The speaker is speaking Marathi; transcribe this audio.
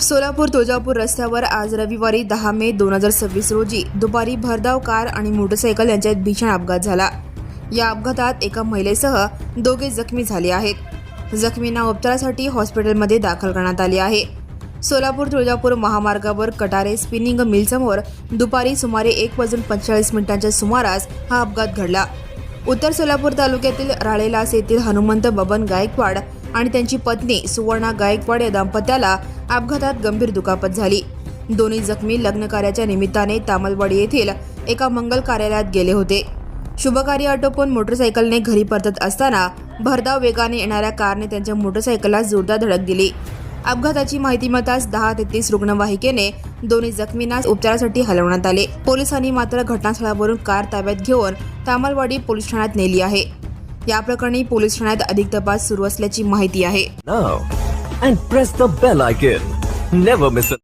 सोलापूर तुळजापूर रस्त्यावर आज रविवारी 10 मे 2026 रोजी दुपारी भरधाव कार आणि मोटरसायकल यांच्यात भीषण अपघात झाला। या अपघातात एका महिलेसह दोघे जखमी झाले आहेत। जखमींना उपचारासाठी हॉस्पिटलमध्ये दाखल करण्यात आले आहे। सोलापूर तुळजापूर महामार्गावर कटारे स्पिनिंग मिलसमोर दुपारी सुमारे 1:45 सुमारास हा अपघात घडला। उत्तर सोलापूर तालुक्यातील राळेलास येथील हनुमंत बबन गायकवाड आणि त्यांची पत्नी सुवर्णा गायकवाड या दाम्पत्याला अपघातात गंभीर दुखापत झाली। दोन्ही जखमी लग्न कार्याच्या निमित्ताने तामलवाडी येथील एका मंगल कार्यालयात गेले होते। शुभकार्य आटोपून मोटरसायकलने घरी परतत असताना भरधाव वेगाने येणाऱ्या कारने त्यांच्या मोटरसायकलला जोरदार धडक दिली। अपघाताची माहिती मिळताच 10 ते 30 रुग्णवाहिकेने दोन्ही जखमींना उपचारासाठी हलवण्यात आले। पोलिसांनी मात्र घटनास्थळावरून कार ताब्यात घेऊन तामलवाडी पोलीस ठाण्यात नेली आहे। या प्रकरणी पोलीस ठाण्यात अधिक तपास सुरू असल्याची माहिती आहे। Now and press the bell icon. Never miss a